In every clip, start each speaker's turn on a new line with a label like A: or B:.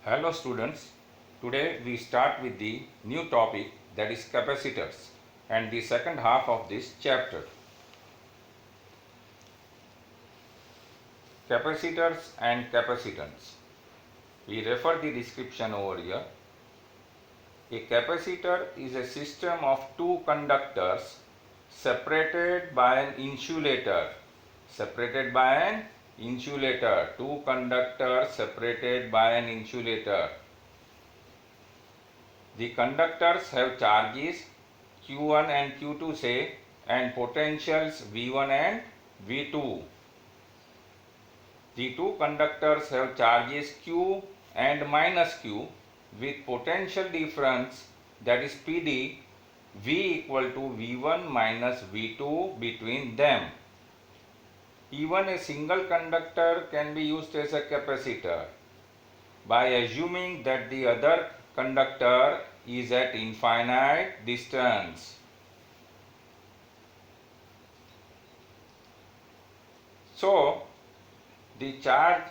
A: Hello students, today we start with the new topic, that is capacitors, and the second half of this chapter. Capacitors and capacitance. We refer the description over here. A capacitor is a system of two conductors separated by an insulator. Separated by an insulator. Two conductors separated by an insulator. The conductors have charges Q1 and Q2 say, and potentials V1 and V2. The two conductors have charges Q and minus Q with potential difference, that is PD, V equal to V1 minus V2 between them. Even a single conductor can be used as a capacitor by assuming that the other conductor is at infinite distance. So, the charge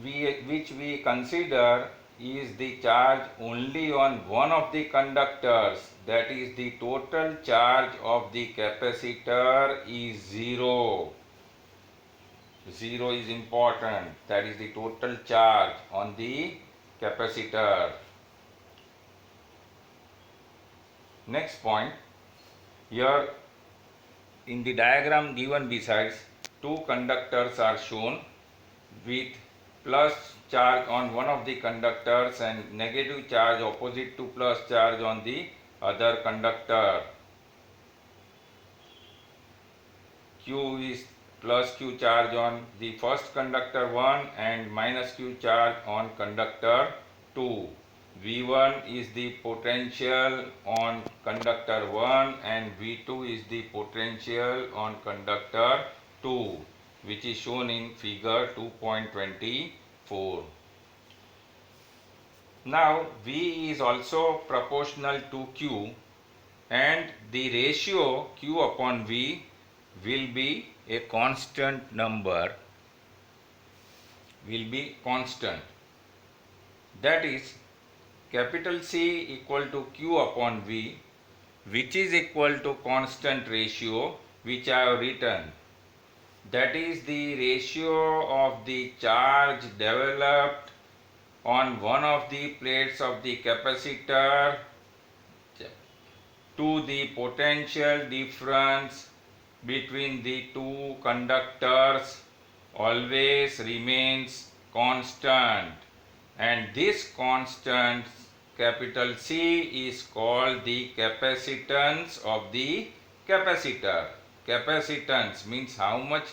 A: which we consider is the charge only on one of the conductors, that is the total charge of the capacitor is 0. 0 is important, that is the total charge on the capacitor. Next point, here in the diagram given besides, two conductors are shown with plus charge on one of the conductors and negative charge opposite to plus charge on the other conductor. Q is plus Q charge on the first conductor 1 and minus Q charge on conductor 2. V1 is the potential on conductor 1 and V2 is the potential on conductor 2, which is shown in figure 2.24. Now V is also proportional to Q and the ratio Q upon V will be a constant number, will be constant. That is capital C equal to Q upon V, which is equal to constant ratio which I have written. That is the ratio of the charge developed on one of the plates of the capacitor to the potential difference between the two conductors always remains constant, and this constant capital C is called the capacitance of the capacitor. Capacitance means how much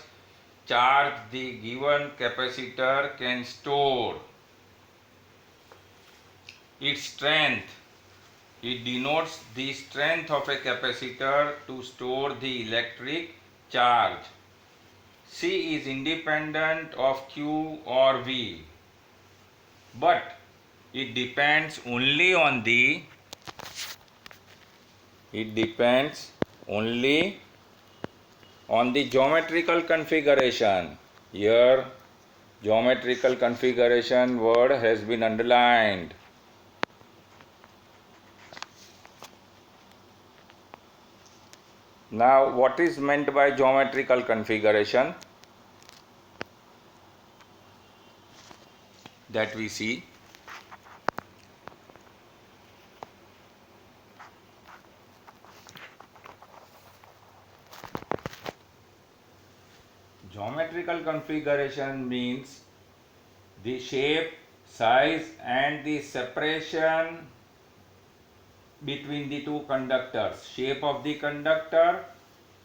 A: charge the given capacitor can store. Its strength, it denotes the strength of a capacitor to store the electric charge. C is independent of Q or V, but it depends only on the geometrical configuration. Here geometrical configuration word has been underlined. Now, what is meant by geometrical configuration? That we see. Geometrical configuration means the shape, size and the separation between the two conductors. Shape of the conductor,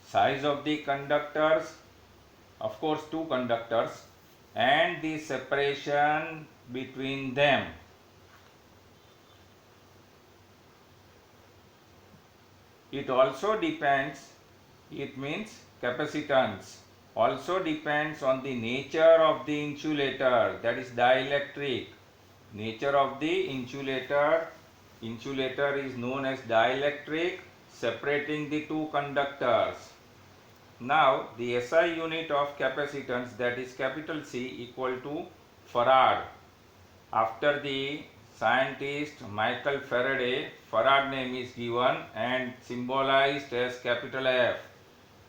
A: size of the conductors, of course two conductors, and the separation between them. It also depends, it means capacitance also depends on the nature of the insulator, that is dielectric. Nature of the insulator is known as dielectric, separating the two conductors. Now the SI unit of capacitance, that is capital C, equal to farad. after the scientist Michael Faraday, Farad name is given and symbolized as capital F.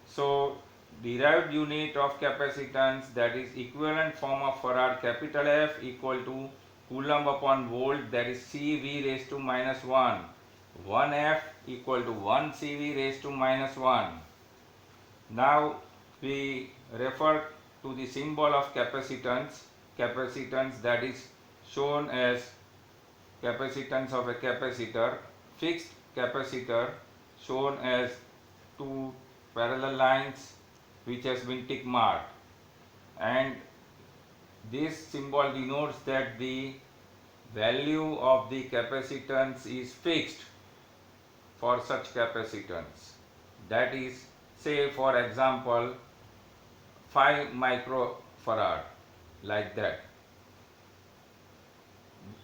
A: So derived unit of capacitance, that is equivalent form of Farad, capital F equal to Coulomb upon volt, that is CV raised to minus 1. 1F equal to 1 CV raised to minus 1. Now we refer to the symbol of capacitance. Capacitance, that is shown as capacitance of a capacitor. Fixed capacitor shown as two parallel lines which has been tick marked, and this symbol denotes that the value of the capacitance is fixed for such capacitance. That is, say for example 5 microfarad, like that.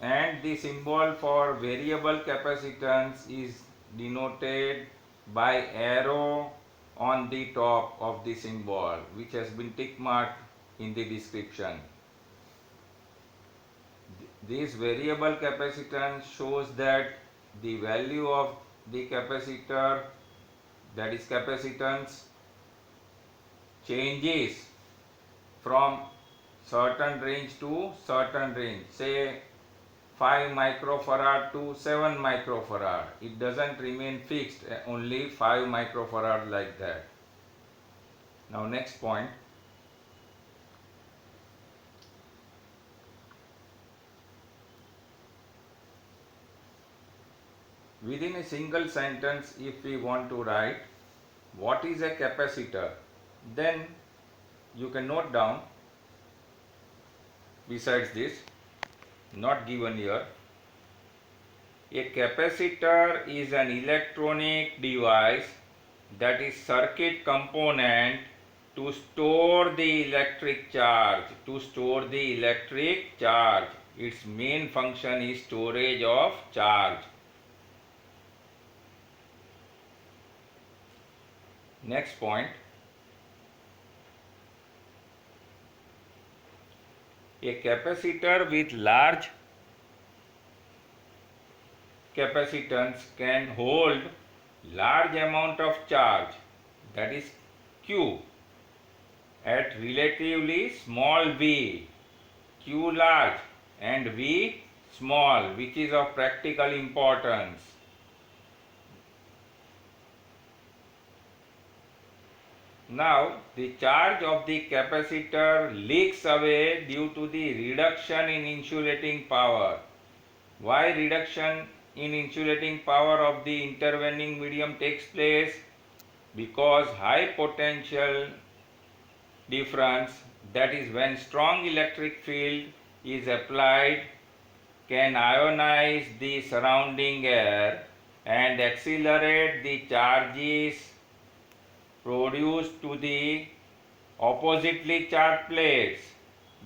A: And the symbol for variable capacitance is denoted by arrow on the top of the symbol, which has been tick marked in the description. This variable capacitance shows that the value of the capacitor, that is capacitance, changes from certain range to certain range, say 5 microfarad to 7 microfarad. It doesn't remain fixed, only 5 microfarad, like that. Now next point. Within a single sentence, if we want to write what is a capacitor, then you can note down, besides this, not given here, a capacitor is an electronic device, that is circuit component to store the electric charge. Its main function is storage of charge. Next point. A capacitor with large capacitance can hold large amount of charge, that is Q, at relatively small v. Q large and V small, which is of practical importance. Now the charge of the capacitor leaks away due to the reduction in insulating power. Why reduction in insulating power of the intervening medium takes place? Because high potential difference, that is when strong electric field is applied, can ionize the surrounding air and accelerate the charges produced to the oppositely charged plates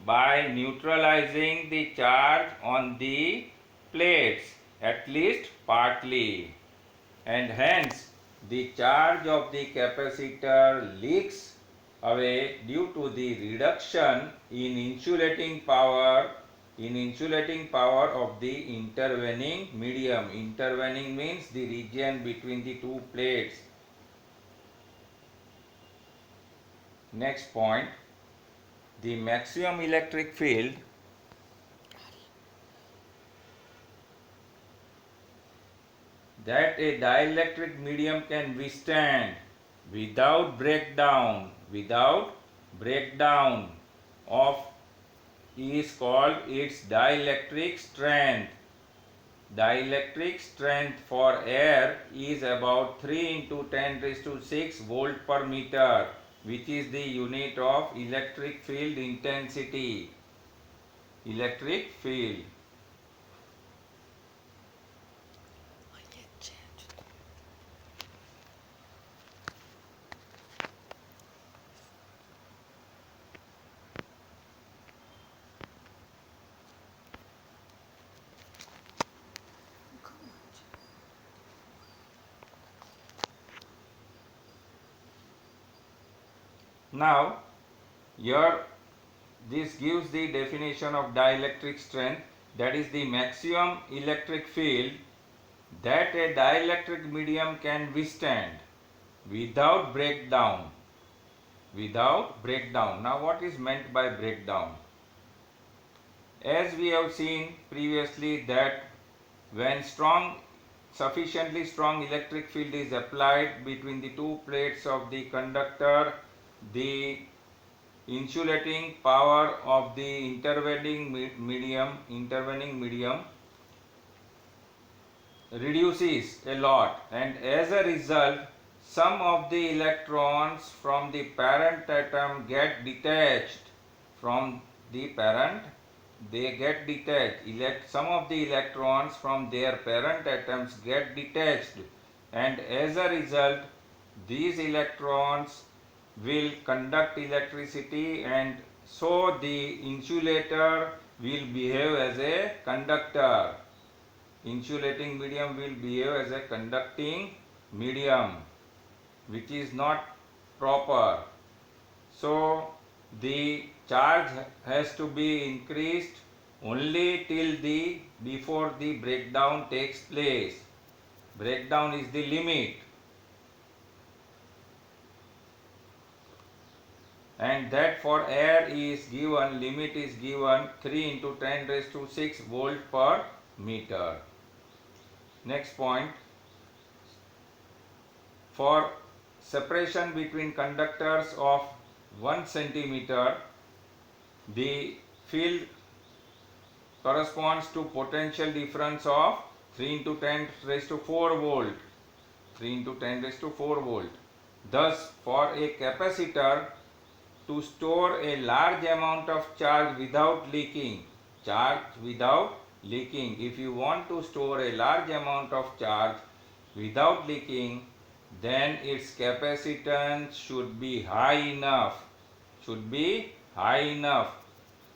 A: by neutralizing the charge on the plates, at least partly, and hence the charge of the capacitor leaks away due to the reduction in insulating power of the intervening medium. Intervening means the region between the two plates. Next point, the maximum electric field that a dielectric medium can withstand without breakdown of is called its dielectric strength. Dielectric strength for air is about 3 into 10 raised to 6 volt per meter, which is the unit of electric field intensity. Electric field. Now, here this gives the definition of dielectric strength. that is the maximum electric field that a dielectric medium can withstand without breakdown. Without breakdown. Now what is meant by breakdown? As we have seen previously that when sufficiently strong electric field is applied between the two plates of the conductor, the insulating power of the intervening medium reduces a lot, and as a result some of the electrons from the parent atom get detached from the parent. They get detached. Some of the electrons from their parent atoms get detached, and as a result these electrons will conduct electricity, and so the insulator will behave as a conductor. Insulating medium will behave as a conducting medium, which is not proper. So the charge has to be increased only till before the breakdown takes place. Breakdown is the limit, and that for air is given, limit is given 3 into 10 raised to 6 volt per meter. Next point, for separation between conductors of 1 centimeter, the field corresponds to potential difference of 3 into 10 raised to 4 volt. 3 into 10 raised to 4 volt. Thus, for a capacitor to store a large amount of charge without leaking, if you want to store a large amount of charge without leaking, then its capacitance should be high enough,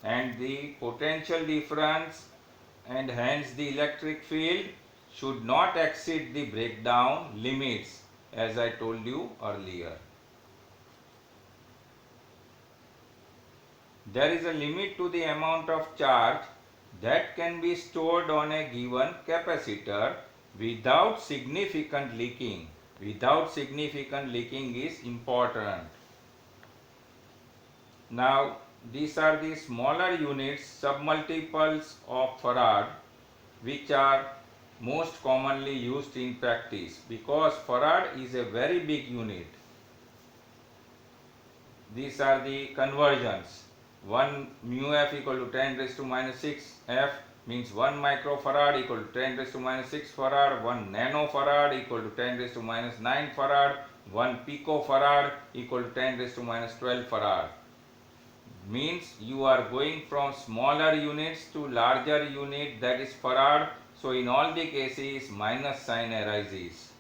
A: and the potential difference and hence the electric field should not exceed the breakdown limits, as I told you earlier. There is a limit to the amount of charge that can be stored on a given capacitor without significant leaking. Without significant leaking is important. Now, these are the smaller units, submultiples of farad, which are most commonly used in practice, because farad is a very big unit. These are the conversions. 1 mu f equal to 10 raised to minus 6 f means 1 microfarad equal to 10 raised to minus 6 farad, 1 nanofarad equal to 10 raised to minus 9 farad, 1 picofarad equal to 10 raised to minus 12 farad. Means you are going from smaller units to larger unit, that is farad. So in all the cases minus sign arises.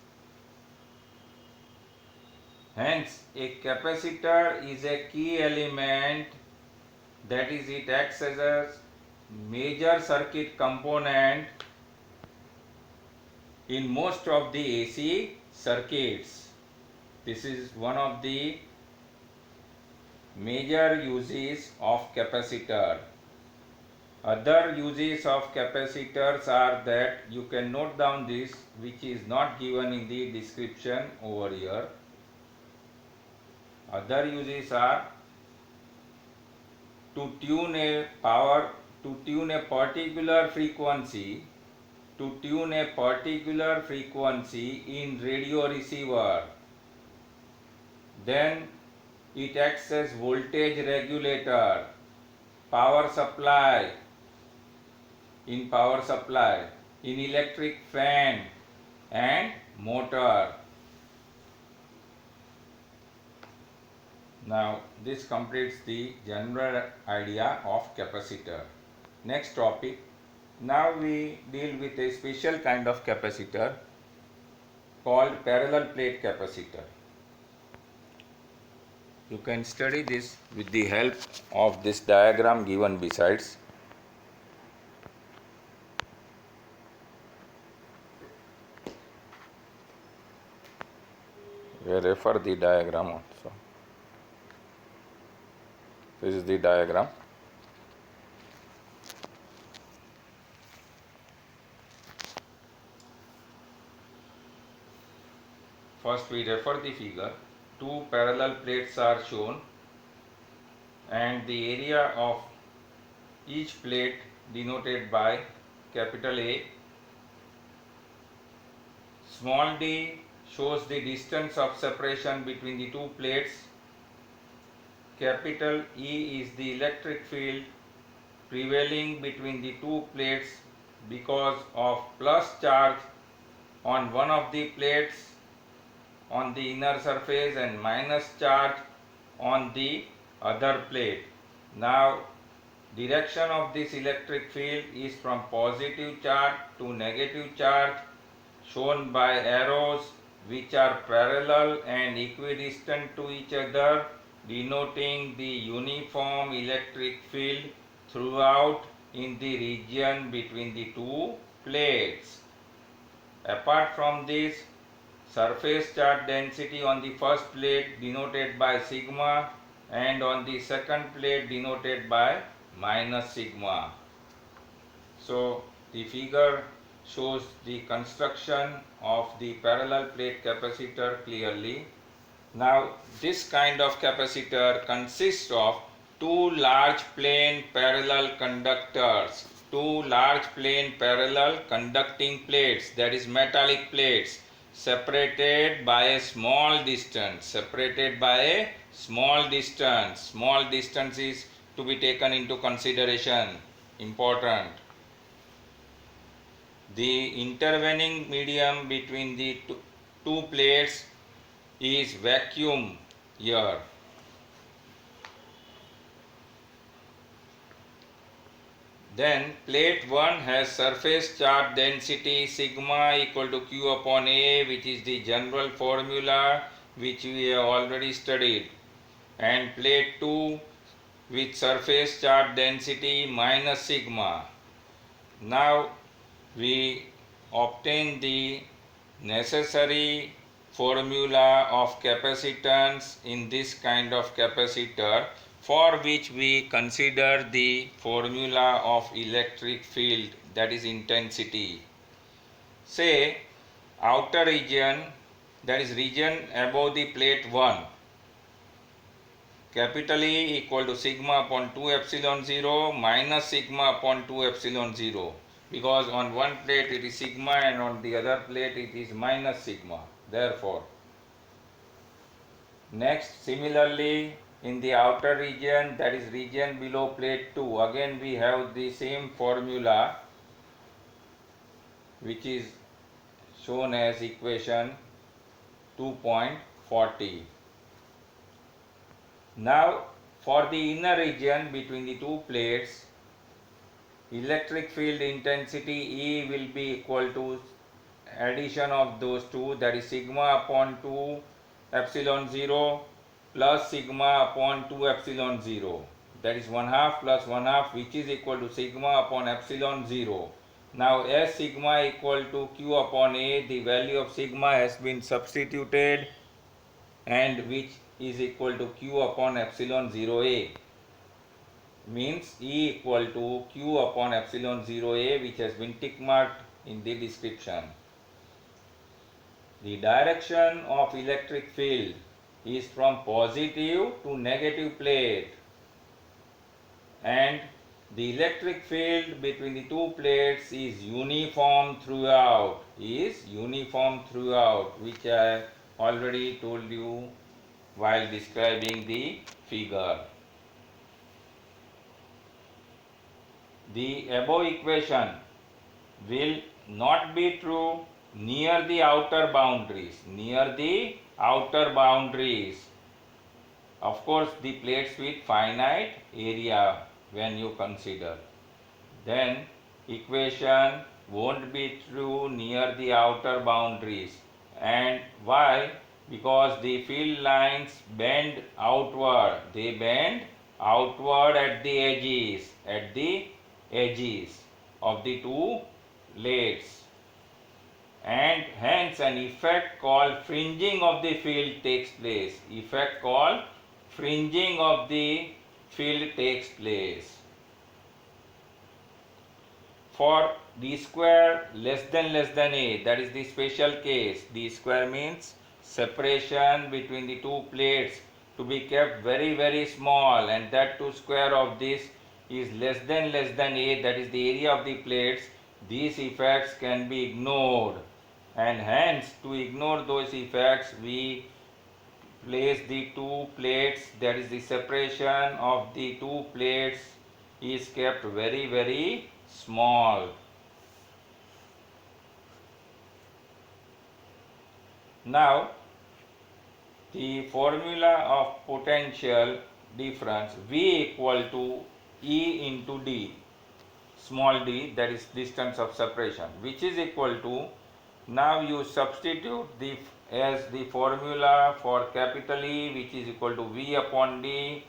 A: Hence a capacitor is a key element, that is it acts as a major circuit component in most of the AC circuits. This is one of the major uses of capacitor. Other uses of capacitors are that you can note down this, which is not given in the description over here. Other uses are to tune a particular frequency, in radio receiver. Then it acts as voltage regulator, power supply, in electric fan and motor. Now this completes the general idea of capacitor. Next topic, now we deal with a special kind of capacitor called parallel plate capacitor. You can study this with the help of this diagram given besides. We refer the diagram also. This is the diagram. First we refer the figure. Two parallel plates are shown and the area of each plate denoted by capital A. Small d shows the distance of separation between the two plates. Capital E is the electric field prevailing between the two plates because of plus charge on one of the plates on the inner surface and minus charge on the other plate. Now direction of this electric field is from positive charge to negative charge, shown by arrows which are parallel and equidistant to each other, denoting the uniform electric field throughout in the region between the two plates. Apart from this, surface charge density on the first plate denoted by sigma and on the second plate denoted by minus sigma. So the figure shows the construction of the parallel plate capacitor clearly. Now this kind of capacitor consists of two large plane parallel conductors, two large plane parallel conducting plates, that is metallic plates, separated by a small distance, small distance is to be taken into consideration, important. The intervening medium between the two plates is vacuum here. Then plate 1 has surface charge density sigma equal to Q upon A, which is the general formula which we have already studied, and plate 2 with surface charge density minus sigma. Now we obtain the necessary formula of capacitance in this kind of capacitor, for which we consider the formula of electric field, that is intensity. Say outer region, that is region above the plate 1, capital E equal to sigma upon 2 epsilon 0 minus sigma upon 2 epsilon 0, because on one plate it is sigma and on the other plate it is minus sigma. Therefore, next similarly in the outer region, that is region below plate 2, again we have the same formula which is shown as equation 2.40. Now for the inner region between the two plates, electric field intensity E will be equal to addition of those two, that is sigma upon 2 epsilon 0 plus sigma upon 2 epsilon 0, that is 1/2 plus 1/2, which is equal to sigma upon epsilon 0. Now as sigma equal to Q upon A, the value of sigma has been substituted, and which is equal to Q upon epsilon 0A, means E equal to Q upon epsilon 0A, which has been tick marked in the description. The direction of electric field is from positive to negative plate, and the electric field between the two plates is uniform throughout, which I already told you while describing the figure. The above equation will not be true near the outer boundaries. Of course, the plates with finite area when you consider, then equation won't be true near the outer boundaries. And why? Because the field lines bend outward. They bend outward at the edges of the two plates, and hence an effect called fringing of the field takes place. For d square less than a, that is the special case. D square means separation between the two plates to be kept very small, and that too square of this is less than a, that is the area of the plates, these effects can be ignored, and hence to ignore those effects we place the two plates, that is the separation of the two plates is kept very small. Now the formula of potential difference V equal to E into D, small d, that is distance of separation, which is equal to, now you substitute the as the formula for capital E, which is equal to V upon D,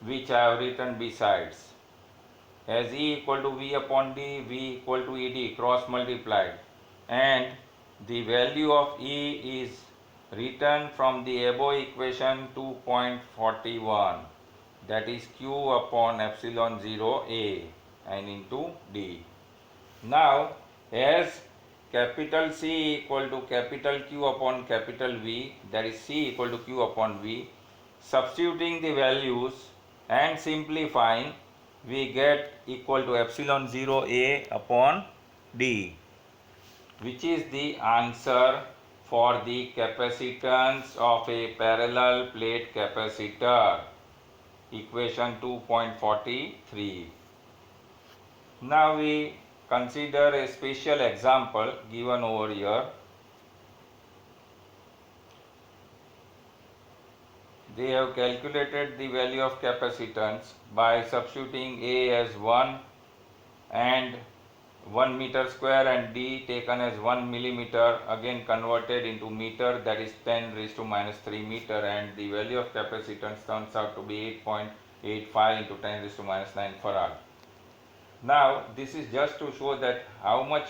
A: which I have written besides, as E equal to V upon D, V equal to ED cross multiplied, and the value of E is written from the above equation 2.41, that is Q upon epsilon 0 A and into D. Now as capital C equal to capital Q upon capital V, that is C equal to Q upon V, substituting the values and simplifying, we get equal to epsilon 0 A upon D, which is the answer for the capacitance of a parallel plate capacitor, equation 2.43. Now we consider a special example given over here. They have calculated the value of capacitance by substituting A as 1 and 1 meter square and D taken as 1 millimeter, again converted into meter, that is 10 raised to minus 3 meter, and the value of capacitance turns out to be 8.85 into 10 raised to minus 9 farad. Now this is just to show that how much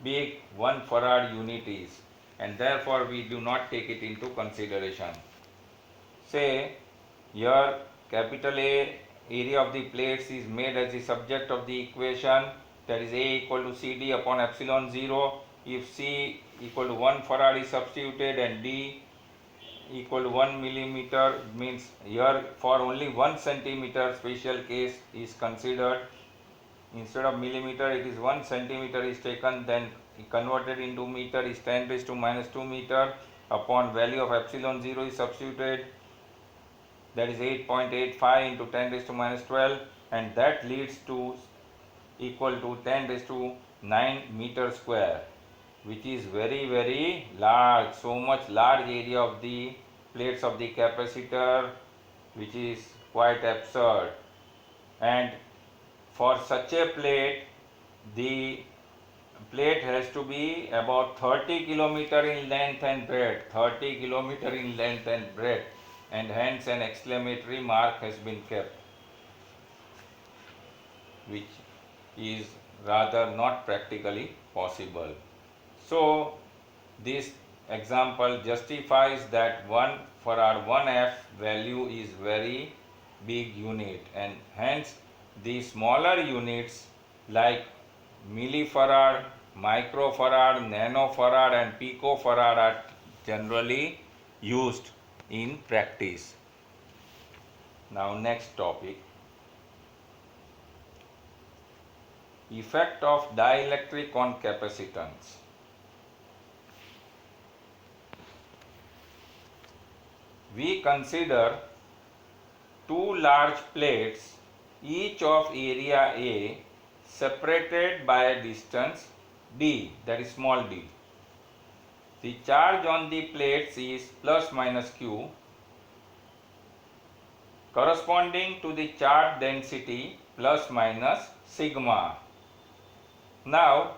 A: big 1 farad unit is, and therefore we do not take it into consideration. Say here capital A area of the plates is made as the subject of the equation, that is A equal to CD upon epsilon 0. If C equal to 1 farad is substituted and D equal to 1 millimeter, means here for only 1 centimeter special case is considered. Instead of millimeter it is 1 centimeter is taken, then converted into meter is 10 raised to minus 2 meter upon value of epsilon 0 is substituted, that is 8.85 into 10 raised to minus 12, and that leads to equal to 10 raised to 9 meter square, which is very large, so much large area of the plates of the capacitor, which is quite absurd. And for such a plate, the plate has to be about 30 kilometer in length and breadth, 30 kilometer in length and breadth, and hence an exclamatory mark has been kept, which is rather not practically possible. So this example justifies that 1 farad 1F value is very big unit, and hence the smaller units like millifarad, microfarad, nanofarad and picofarad are generally used in practice. Now next topic, effect of dielectric on capacitance. We consider two large plates, each of area A, separated by a distance d, that is small d. The charge on the plates is plus minus q, corresponding to the charge density plus minus sigma. Now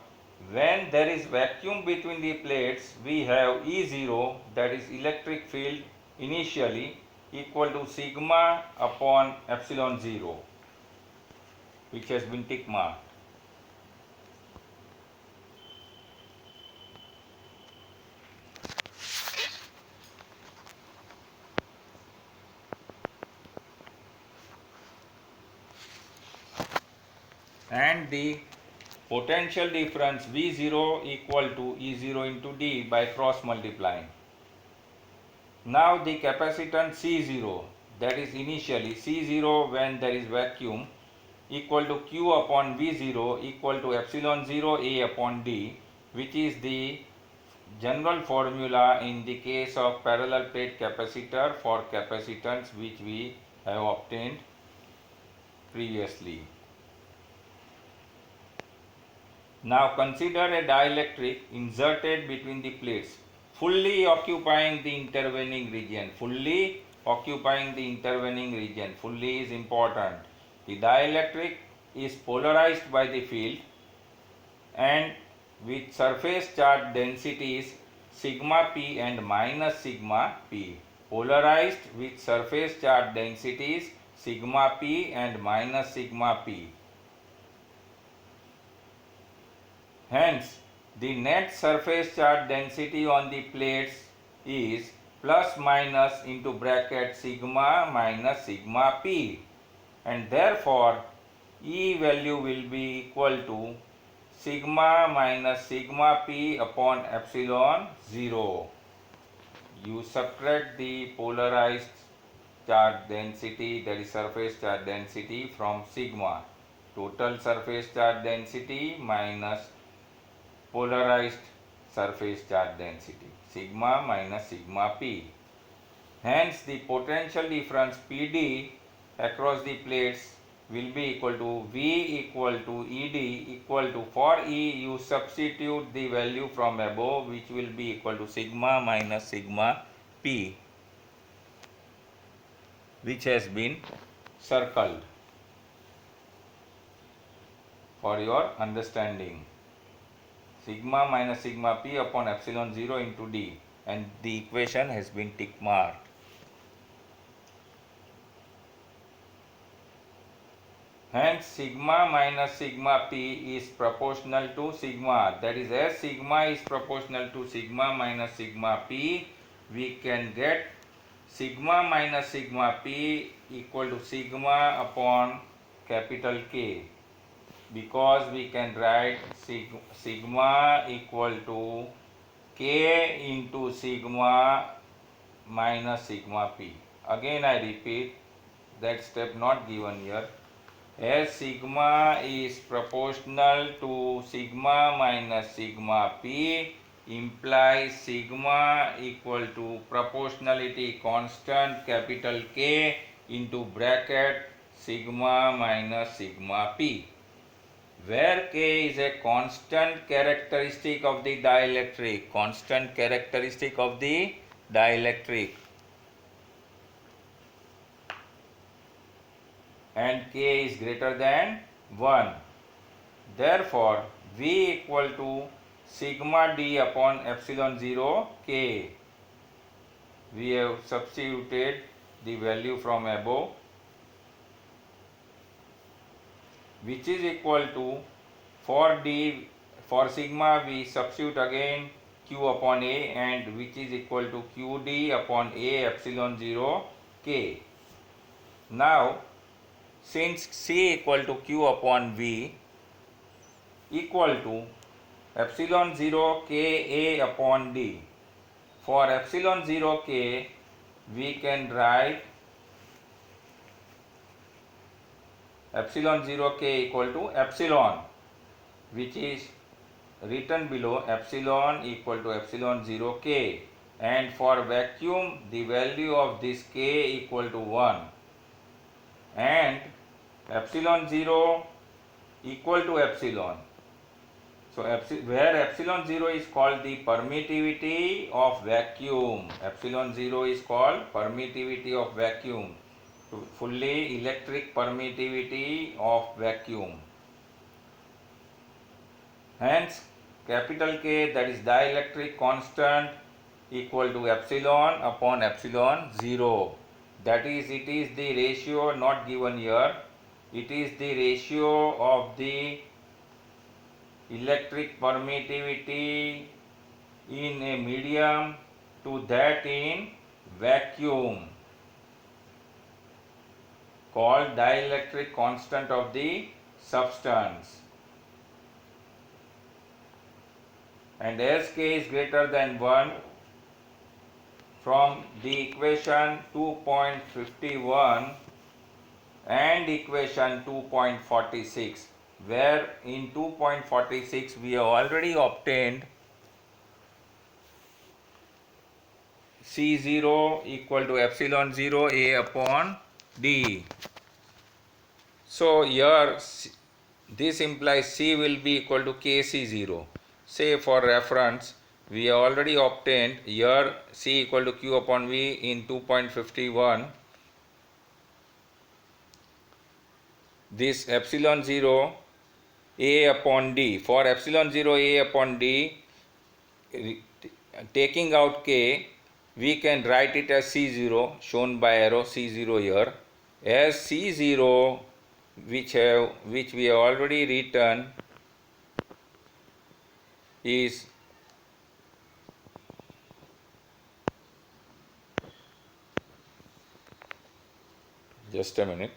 A: when there is vacuum between the plates, we have E0, that is electric field initially, equal to sigma upon epsilon 0, which has been tick marked. And the potential difference V0 equal to E0 into D by cross multiplying. Now the capacitance C0, that is initially C0 when there is vacuum, equal to Q upon V0 equal to epsilon 0 A upon D, which is the general formula in the case of parallel plate capacitor for capacitance which we have obtained previously. Now consider a dielectric inserted between the plates, fully occupying the intervening region. Fully occupying the intervening region. Fully is important. The dielectric is polarized by the field and with surface charge densities sigma p and minus sigma p. Polarized with surface charge densities sigma p and minus sigma p. Hence, the net surface charge density on the plates is plus minus into bracket sigma minus sigma p, and therefore E value will be equal to sigma minus sigma p upon epsilon 0. You subtract the polarized charge density, that is surface charge density, from sigma. Total surface charge density minus polarized surface charge density, sigma minus sigma p. Hence the potential difference PD across the plates will be equal to V equal to ED equal to, for E you substitute the value from above, which will be equal to sigma minus sigma p, which has been circled for your understanding. Sigma minus sigma p upon epsilon 0 into D, and the equation has been tick marked. Hence sigma minus sigma p is proportional to sigma, that is, as sigma is proportional to sigma minus sigma p, we can get sigma minus sigma p equal to sigma upon capital K, because we can write sigma equal to K into sigma minus sigma p. Again I repeat, that step not given here. As sigma is proportional to sigma minus sigma p implies sigma equal to proportionality constant capital K into bracket sigma minus sigma p, where K is a constant characteristic of the dielectric, constant characteristic of the dielectric, and K is greater than 1. Therefore, V equal to sigma D upon epsilon 0 K. We have substituted the value from above, which is equal to, for D, for sigma we substitute again Q upon A, and which is equal to QD upon A epsilon 0 K. Now, since C equal to Q upon V equal to epsilon 0 K A upon D, for epsilon 0 K we can write epsilon 0 K equal to epsilon, which is written below, epsilon equal to epsilon 0 K, and for vacuum the value of this K equal to 1, and epsilon 0 equal to epsilon. So where epsilon 0 is called the permittivity of vacuum, epsilon 0 is called permittivity of vacuum, fully electric permittivity of vacuum. Hence capital K, that is dielectric constant, equal to epsilon upon epsilon 0. That is, it is the ratio not given here, it is the ratio of the electric permittivity in a medium to that in vacuum, called dielectric constant of the substance. And as K is greater than 1, from the equation 2.51 and equation 2.46, where in 2.46 we have already obtained C0 equal to epsilon 0 A upon D. So here this implies C will be equal to Kc0. Say for reference, we have already obtained here C equal to Q upon V in 2.51. This epsilon 0 A upon D. For epsilon 0 A upon D, taking out K, we can write it as C0, shown by arrow C0 here, as C0, which we have already written, is just a minute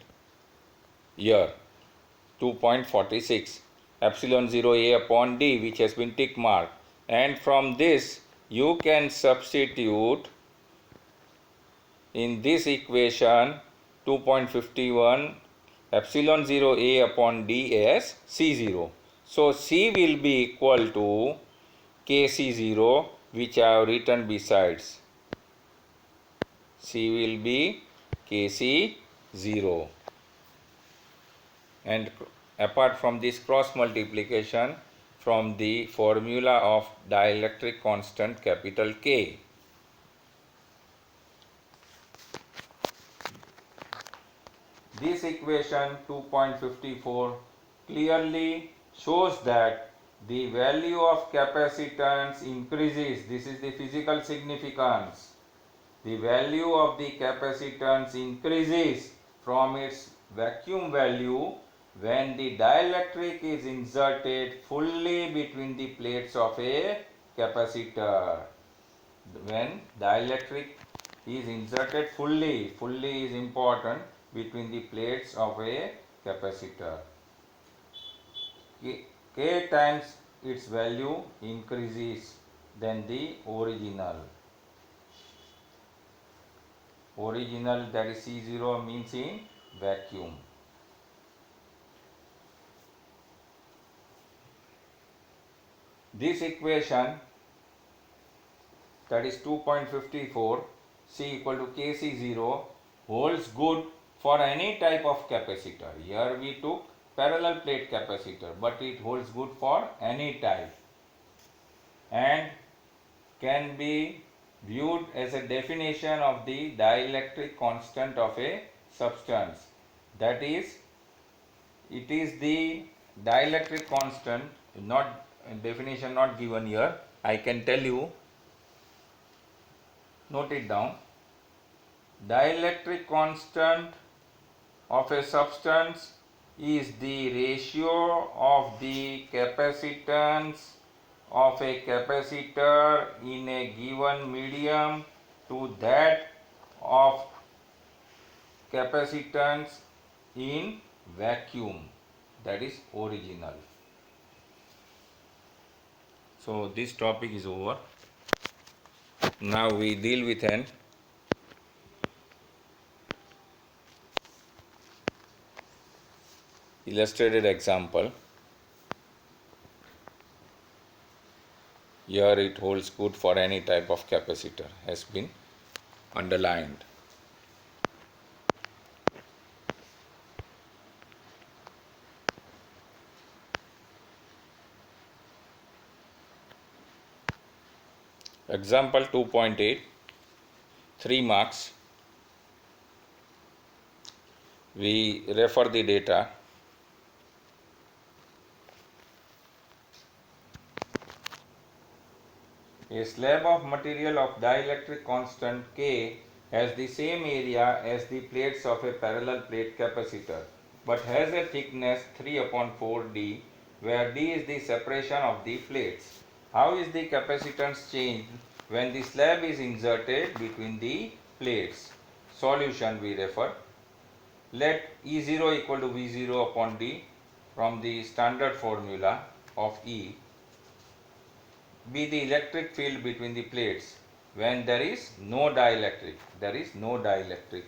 A: here 2.46 epsilon 0 A upon D, which has been tick marked, and from this you can substitute in this equation 2.51 epsilon 0 A upon D as C0. So C will be equal to Kc0, which I have written besides. C will be Kc0. And apart from this cross multiplication from the formula of dielectric constant capital K. This equation 2.54 clearly shows that the value of capacitance increases. This is the physical significance. The value of the capacitance increases from its vacuum value when the dielectric is inserted fully between the plates of a capacitor. When dielectric is inserted fully is important, between the plates of a capacitor. K times its value increases than the original. Original, that is C0, means in vacuum. This equation, that is 2.54, C equal to Kc0, holds good for any type of capacitor. Here we took parallel plate capacitor, but it holds good for any type and can be viewed as a definition of the dielectric constant of a substance. That is, it is the dielectric constant, not definition not given here. I can tell you, note it down. Dielectric constant of a substance is the ratio of the capacitance of a capacitor in a given medium to that of capacitance in vacuum, that is original. So this topic is over. Now we deal with an illustrated example. Here it holds good for any type of capacitor, has been underlined. Example 2.8, 3 marks. We refer the data. A slab of material of dielectric constant K has the same area as the plates of a parallel plate capacitor, but has a thickness 3/4D, where D is the separation of the plates. How is the capacitance changed when the slab is inserted between the plates? Solution we refer. Let E0 equal to V0 upon D from the standard formula of E be the electric field between the plates. when there is no dielectric. There is no dielectric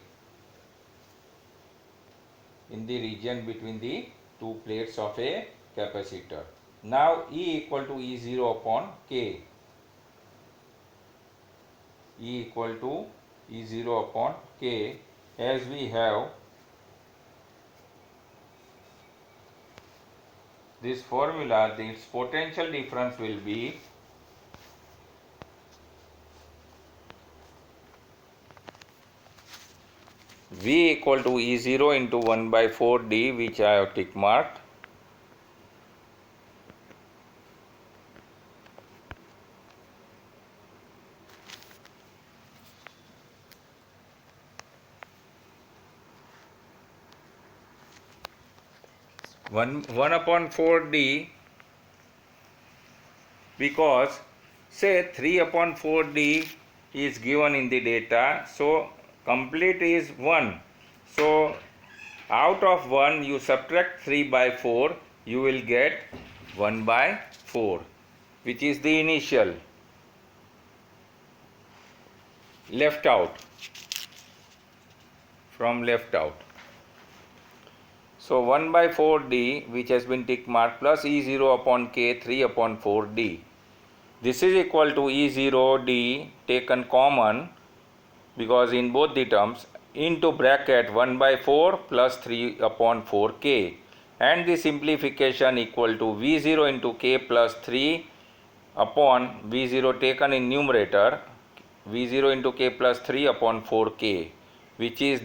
A: in the region between the two plates of a capacitor. Now E equal to E0 upon K. E equal to E0 upon K, as we have this formula, its potential difference will be V equal to E0 into 1 by 4D, which I have tick marked. One upon 4D, because say 3 upon 4D is given in the data, so complete is 1. So out of 1 you subtract 3 by 4, you will get 1 by 4, which is the initial left out, from left out. So 1 by 4D, which has been tick marked, plus E0 upon K, 3 upon 4D. This is equal to E0D taken common, because in both the terms, into bracket 1 by 4 plus 3 upon 4K, and the simplification equal to V0 into K plus 3 upon V0 taken in numerator, V0 into K plus 3 upon 4K, which is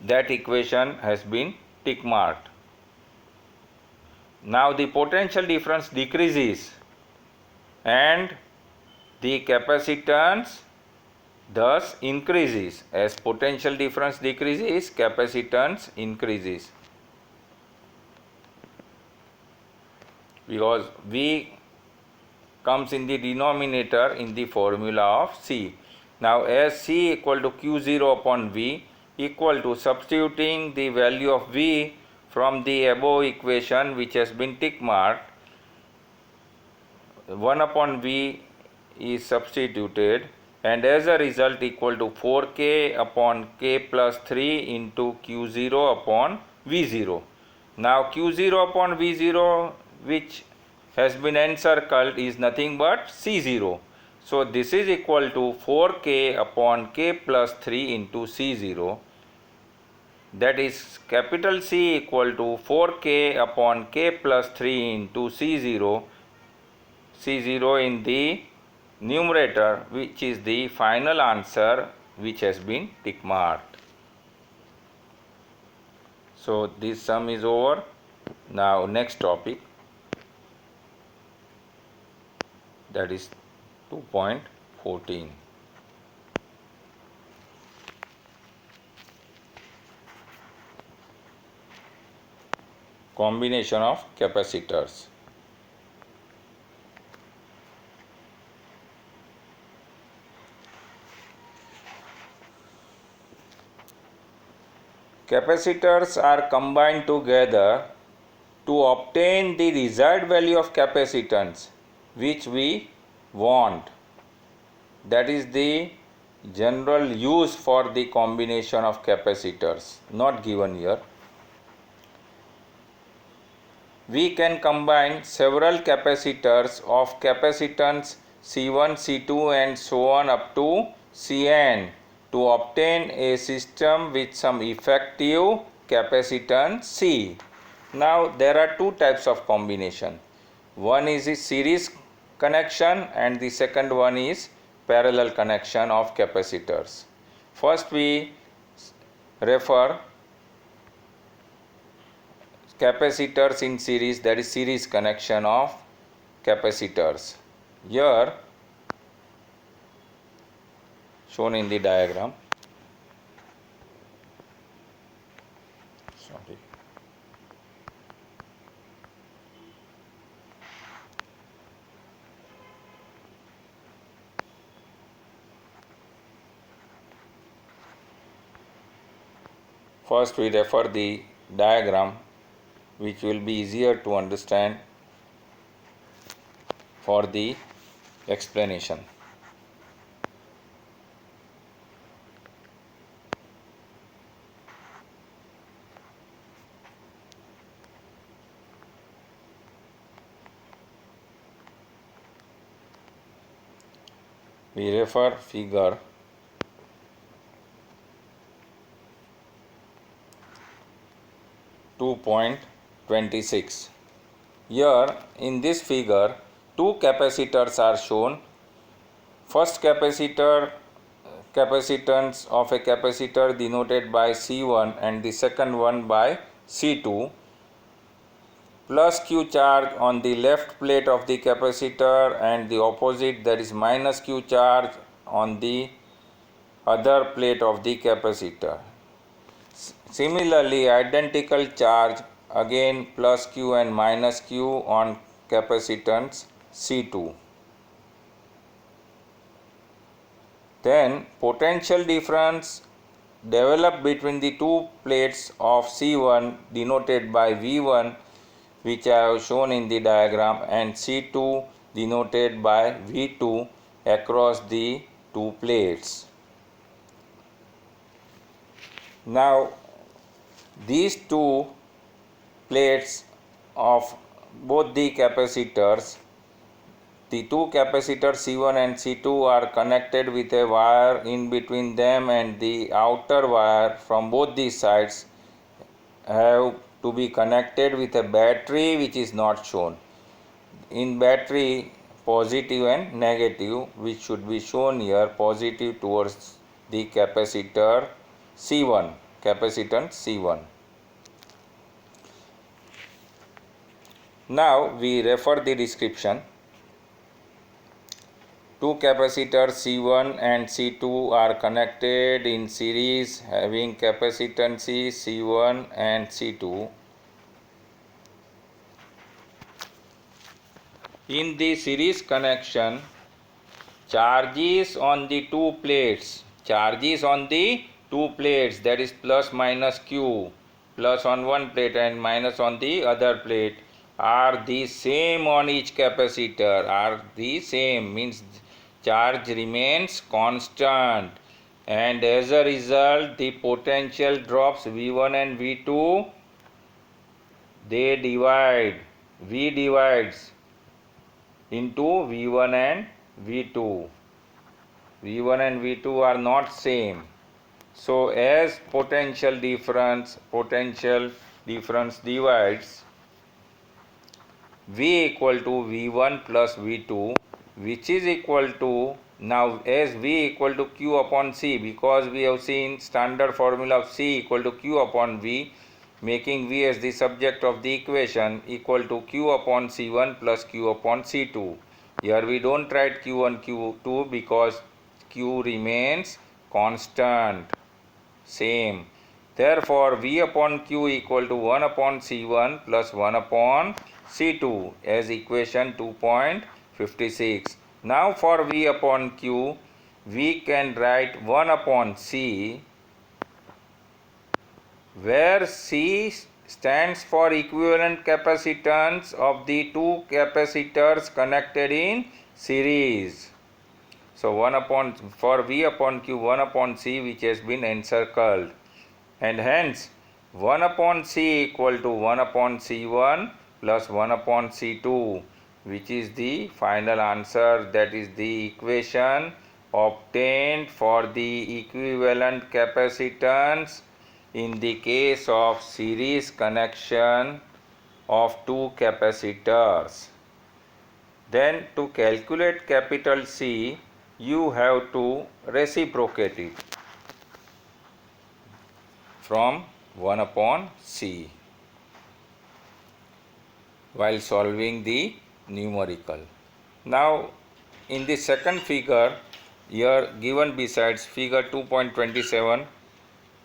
A: that equation has been tick marked. Now the potential difference decreases and the capacitance thus increases. As potential difference decreases, capacitance increases, because V comes in the denominator in the formula of C. Now as C equal to Q0 upon V, equal to substituting the value of V from the above equation, which has been tick marked, 1 upon V is substituted, and as a result equal to 4K upon K plus 3 into Q0 upon V0. Now Q0 upon V0, which has been encircled, is nothing but C0. So this is equal to 4K upon K plus 3 into C0. That is capital C equal to 4K upon K plus 3 into C0. C0 in the numerator, which is the final answer, which has been tick marked. So this sum is over. Now next topic, that is 2.14. Combination of capacitors. Capacitors are combined together to obtain the desired value of capacitance which we want. That is the general use for the combination of capacitors, not given here. We can combine several capacitors of capacitance C1, C2 and so on up to Cn to obtain a system with some effective capacitance C. Now there are two types of combination. One is a series connection and the second one is parallel connection of capacitors. First we refer capacitors in series, that is series connection of capacitors. Here shown in the diagram. Sorry. First we refer the diagram, which will be easier to understand for the explanation. We refer figure 2.26. Here in this figure, two capacitors are shown. First capacitance of a capacitor denoted by C1 and the second one by C2. Plus Q charge on the left plate of the capacitor and the opposite, that is minus Q charge on the other plate of the capacitor. Similarly, identical charge again plus Q and minus Q on capacitance C2. Then potential difference developed between the two plates of C1 denoted by V1, which I have shown in the diagram, and C2 denoted by V2 across the two plates. Now these two plates of both the capacitors, the two capacitors C1 and C2 are connected with a wire in between them, and the outer wire from both these sides have to be connected with a battery which is not shown. In battery, positive and negative, which should be shown here, positive towards the capacitor C1, capacitance C1. Now we refer the description. Two capacitors C1 and C2 are connected in series having capacitance C1 and C2. In the series connection, charges on the two plates, that is plus minus Q, plus on one plate and minus on the other plate, are the same on each capacitor, means charge remains constant, and as a result the potential drops V1 and V2, they divide, V divides into V1 and V2. V1 and V2 are not same. So as potential difference divides, V equal to V1 plus V2, which is equal to, now as V equal to Q upon C, because we have seen standard formula of C equal to Q upon V, making V as the subject of the equation, equal to Q upon C1 plus Q upon C2. Here we don't write Q1 Q2 because Q remains constant, same. Therefore V upon Q equal to 1 upon C1 plus 1 upon C2 as equation 2.56. Now for V upon Q, we can write 1 upon C, where C stands for equivalent capacitance of the two capacitors connected in series. So for V upon Q, 1 upon C, which has been encircled, and hence 1 upon C equal to 1 upon C1 plus 1 upon C2, which is the final answer. That is the equation obtained for the equivalent capacitance in the case of series connection of two capacitors. Then to calculate capital C, you have to reciprocate it from 1 upon C while solving the numerical. Now in the second figure, here given besides figure 2.27,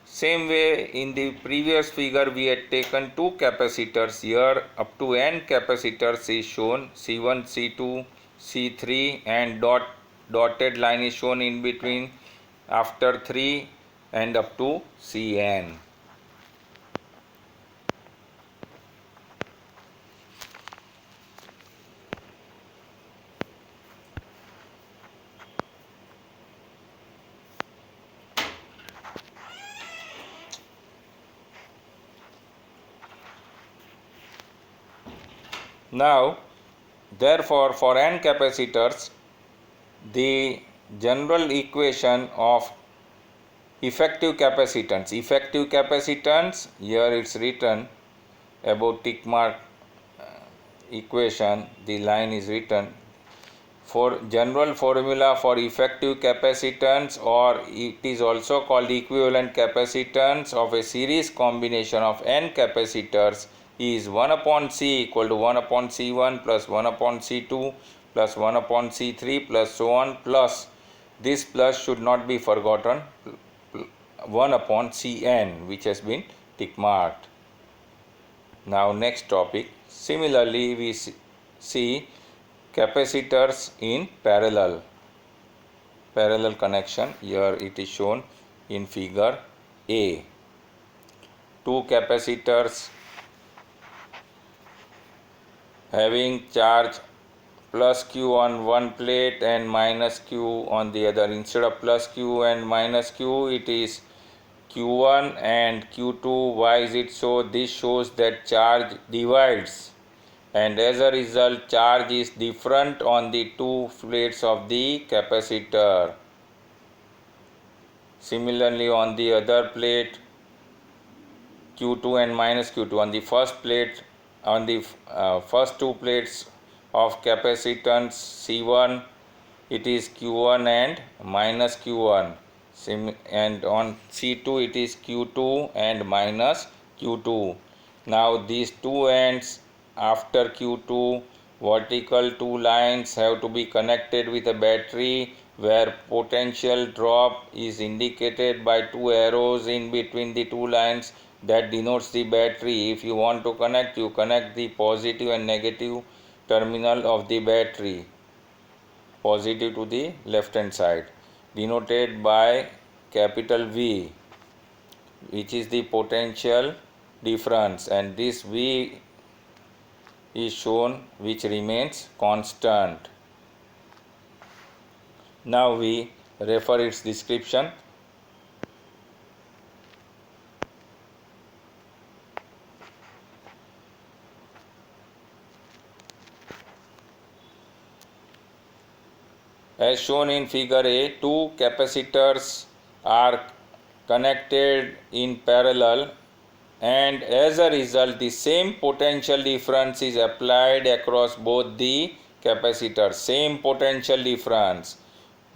A: same way in the previous figure we had taken two capacitors. Here up to n capacitors is shown, C1, C2, C3, and dotted line is shown in between after 3 and up to Cn. Now therefore for n capacitors, the general equation of effective capacitance. Effective capacitance, here it's written about tick mark equation, the line is written for general formula for effective capacitance, or it is also called equivalent capacitance of a series combination of n capacitors, is 1 upon C equal to 1 upon C1 plus 1 upon C2 plus 1 upon C3 plus so on, plus this plus should not be forgotten, 1 upon Cn, which has been tick marked. Now next topic. Similarly, we see capacitors in parallel connection. Here it is shown in figure A. Two capacitors having charge plus Q on one plate and minus Q on the other. Instead of plus Q and minus Q, it is Q1 and Q2. Why is it so? This shows that charge divides, and as a result charge is different on the two plates of the capacitor. Similarly, on the other plate Q2 and minus Q2, on the first plate, on the first two plates of capacitance C1, it is Q1 and minus Q1, and on C2 it is Q2 and minus Q2. Now these two ends after Q2, vertical two lines have to be connected with a battery, where potential drop is indicated by two arrows in between the two lines, that denotes the battery. If you want to connect, you connect the positive and negative terminal of the battery, positive to the left hand side, denoted by capital V, which is the potential difference, and this V is shown, which remains constant. Now we refer its description. As shown in figure A, two capacitors are connected in parallel, and as a result the same potential difference is applied across both the capacitors, same potential difference,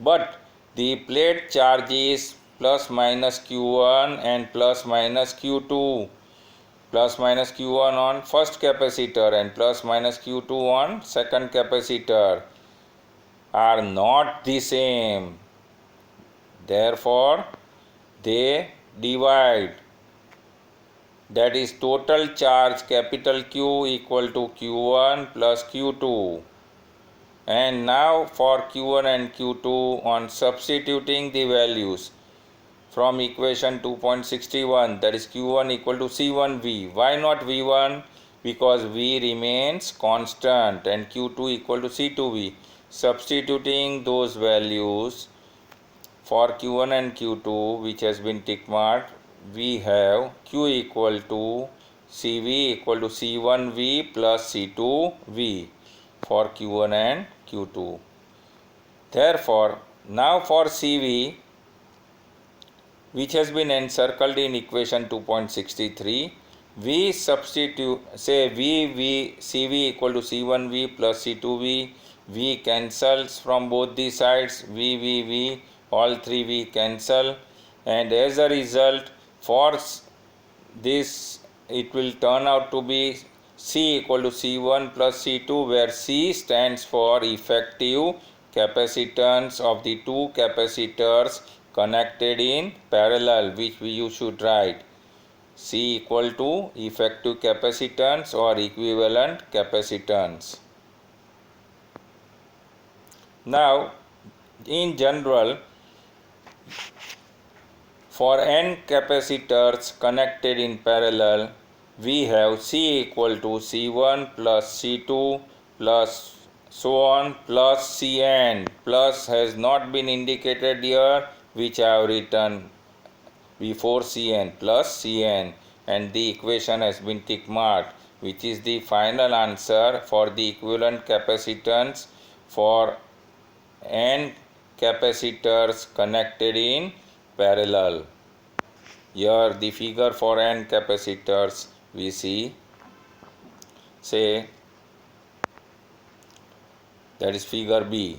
A: but the plate charge is plus minus Q1 and plus minus Q2, plus minus Q1 on first capacitor and plus minus Q2 on second capacitor are not the same, therefore they divide. That is, total charge capital Q equal to Q1 plus Q2. And now for Q1 and Q2, on substituting the values from equation 2.61, that is Q1 equal to C1V. Why not V1? Because V remains constant, and Q2 equal to C2V. Substituting those values for Q1 and Q2, which has been tick marked, we have Q equal to CV equal to C1V plus C2V for Q1 and Q2. Therefore, now for CV, which has been encircled in equation 2.63, we substitute, say CV equal to C1V plus C2V. V cancels from both the sides, V, all three V cancel, and as a result for this it will turn out to be C equal to C1 plus C2, where C stands for effective capacitance of the two capacitors connected in parallel, which you should write C equal to effective capacitance or equivalent capacitance. Now, in general, for n capacitors connected in parallel, we have C equal to C1 plus C2 plus so on plus Cn. Plus has not been indicated here, which I have written before Cn, plus Cn, and the equation has been tick marked, which is the final answer for the equivalent capacitance for n capacitors connected in parallel. Here the figure for n capacitors we see, say that is figure B.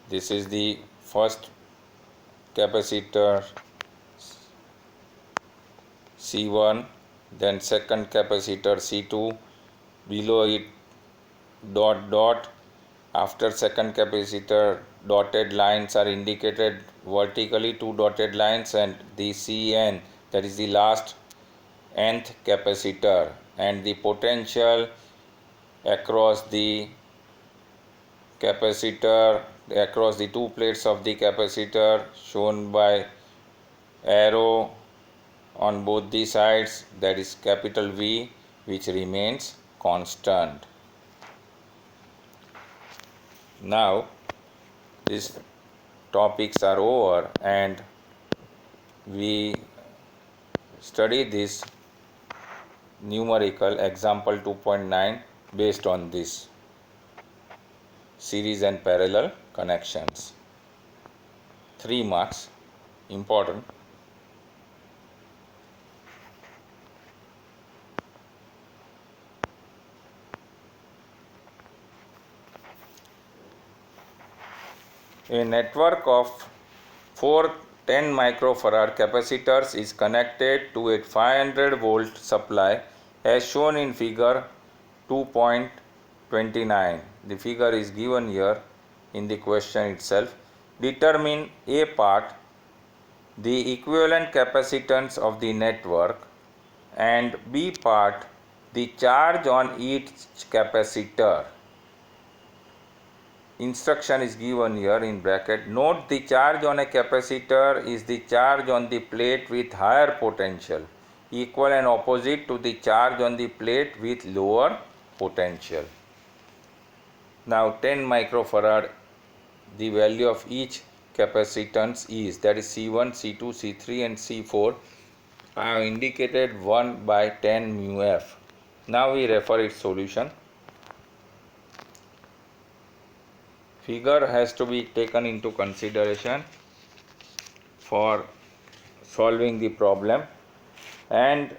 A: This is the first capacitor C1, then second capacitor C2, below it dot dot. After second capacitor, dotted lines are indicated vertically, two dotted lines, and the Cn, that is the last nth capacitor, and the potential across the capacitor, across the two plates of the capacitor shown by arrow on both the sides, that is capital V, which remains constant. Now these topics are over and we study this numerical example 2.9 based on this series and parallel connections. 3 marks, important. A network of 4 10 microfarad capacitors is connected to a 500 volt supply as shown in figure 2.29. The figure is given here in the question itself. Determine A part, the equivalent capacitance of the network, and B part, the charge on each capacitor. Instruction is given here in bracket. Note, the charge on a capacitor is the charge on the plate with higher potential, equal and opposite to the charge on the plate with lower potential. Now 10 microfarad, the value of each capacitance is, that is C1, C2, C3 and C4. I have indicated 1 by 10 mu f. Now we refer its solution. Figure has to be taken into consideration for solving the problem, and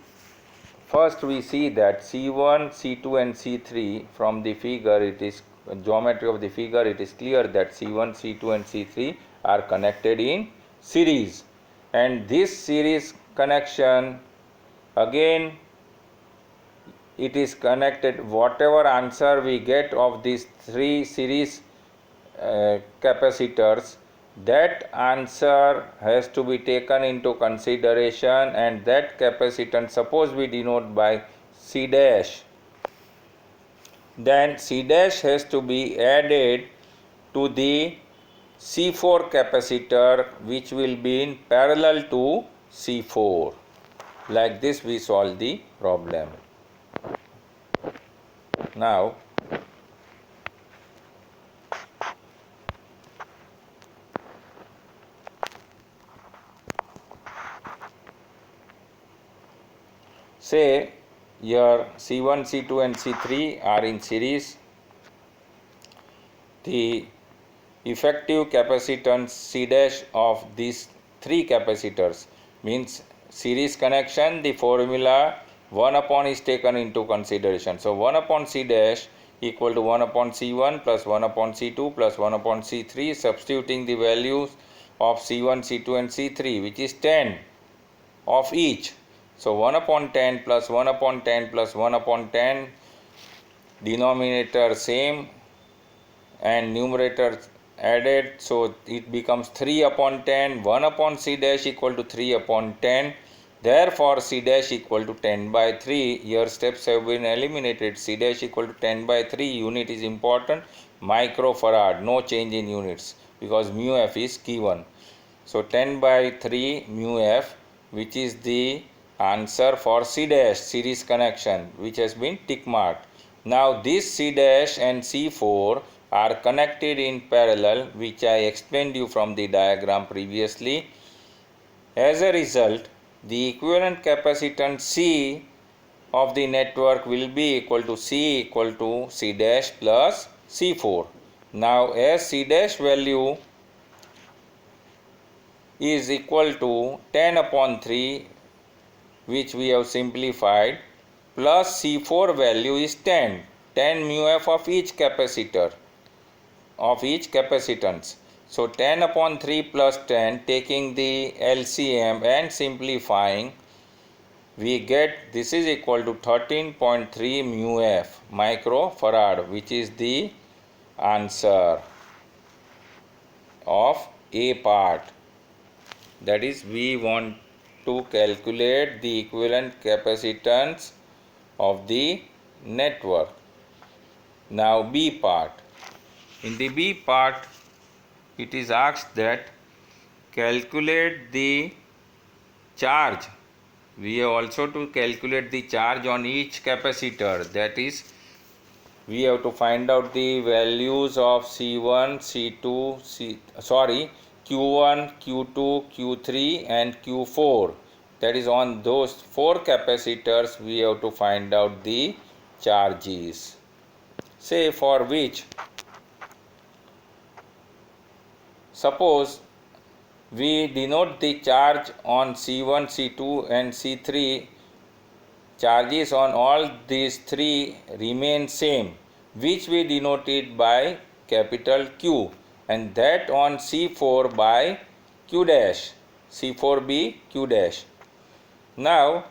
A: first we see that C1, C2 and C3 from the figure, it is geometry of the figure, it is clear that C1, C2 and C3 are connected in series, and this series connection again it is connected, whatever answer we get of these 3 series capacitors, that answer has to be taken into consideration, and that capacitance, suppose we denote by C dash, then C dash has to be added to the C4 capacitor, which will be in parallel to C4. Like this we solve the problem. Now say your C1, C2 and C3 are in series. The effective capacitance C dash of these 3 capacitors means series connection, the formula 1 upon is taken into consideration. So 1 upon C dash equal to 1 upon C1 plus 1 upon C2 plus 1 upon C3, substituting the values of C1, C2 and C3, which is 10 of each. So 1 upon 10 plus 1 upon 10 plus 1 upon 10, denominator same and numerator added, so it becomes 3 upon 10. 1 upon C dash equal to 3 upon 10. Therefore C dash equal to 10 by 3. Here steps have been eliminated. C dash equal to 10 by 3. Unit is important, microfarad, no change in units because mu f is given. So 10 by 3 mu f, which is the answer for C dash, series connection, which has been tick marked. Now this C dash and C4 are connected in parallel, which I explained you from the diagram previously. As a result, the equivalent capacitance C of the network will be equal to C equal to C dash plus C4. Now as C dash value is equal to 10 upon 3, which we have simplified, plus C4 value is 10 mu f of each capacitor, of each capacitance. So 10 upon 3 plus 10, taking the LCM and simplifying, we get this is equal to 13.3 mu f microfarad, which is the answer of A part. That is, we want to calculate the equivalent capacitance of the network. Now B part. In the B part, it is asked that calculate the charge. We have also to calculate the charge on each capacitor. That is, we have to find out the values of C1, C2, Q1, Q2, Q3 and Q4. That is, on those 4 capacitors we have to find out the charges. Say for which, suppose we denote the charge on C1, C2 and C3, charges on all these 3 remain same, which we denoted by capital Q, and that on C4 by Q dash, C4B Q dash. Now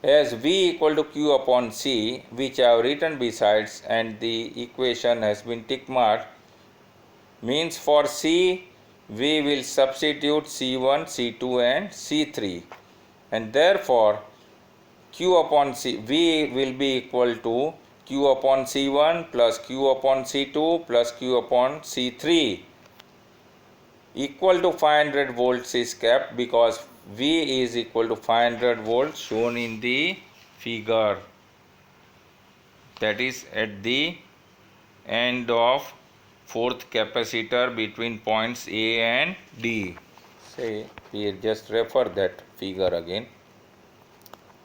A: as V equal to Q upon C, which I have written besides, and the equation has been tick marked, means for C we will substitute C1, C2 and C3, and therefore Q upon C, V will be equal to Q upon C1 plus Q upon C2 plus Q upon C3, equal to 500 volts is kept because V is equal to 500 volts shown in the figure, that is at the end of 4th capacitor between points A and D. Say we just refer that figure again.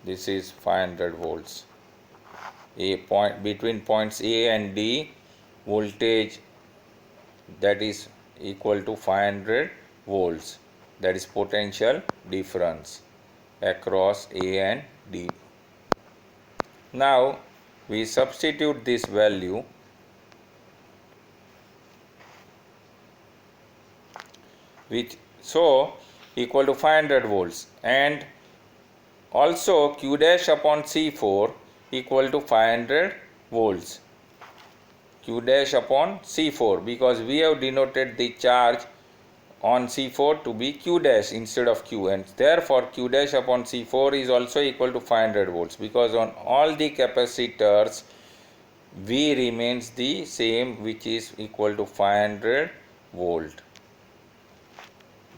A: This is 500 volts. A point between points A and D, voltage that is equal to 500 volts. That is potential difference across A and D. Now we substitute this value, which so equal to 500 volts, and also Q dash upon C4 equal to 500 volts, Q dash upon C4, because we have denoted the charge on C4 to be Q dash instead of Q, and therefore Q dash upon C4 is also equal to 500 volts, because on all the capacitors V remains the same, which is equal to 500 volt.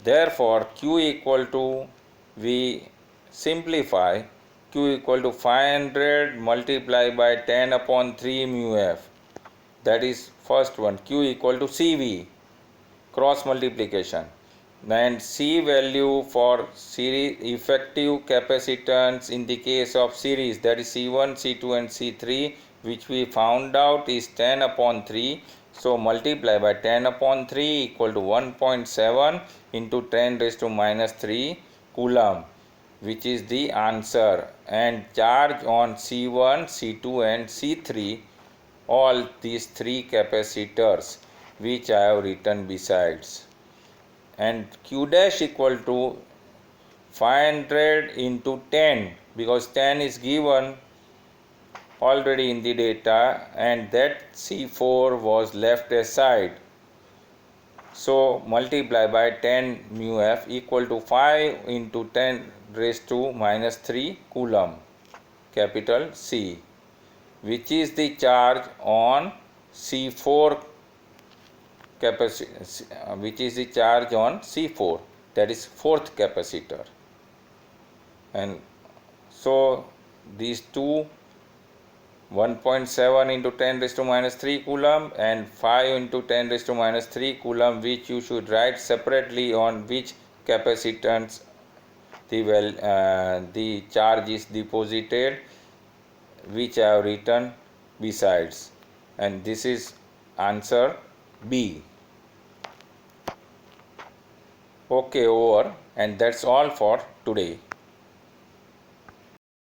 A: Therefore Q equal to, we simplify, Q equal to 500 multiplied by 10 upon 3 mu f, that is first one. Q equal to CV, cross multiplication, and C value for series effective capacitance in the case of series, that is C1, C2 and C3, which we found out is 10 upon 3. So multiply by 10 upon 3 equal to 1.7 into 10 raised to minus 3 coulomb, which is the answer. And charge on C1, C2 and C3, all these 3 capacitors which I have written besides. And Q dash equal to 500 into 10, because 10 is given already in the data and that C4 was left aside. So multiply by 10 mu f equal to 5 into 10 raised to minus 3 coulomb, capital C, which is the charge on C4 capacitor, which is the charge on C4, that is 4th capacitor. And so these two, 1.7 into 10 raised to minus 3 coulomb and 5 into 10 raised to minus 3 coulomb, which you should write separately on which capacitance the charge is deposited, which I have written besides. And this is answer B. Okay, over, and that's all for today.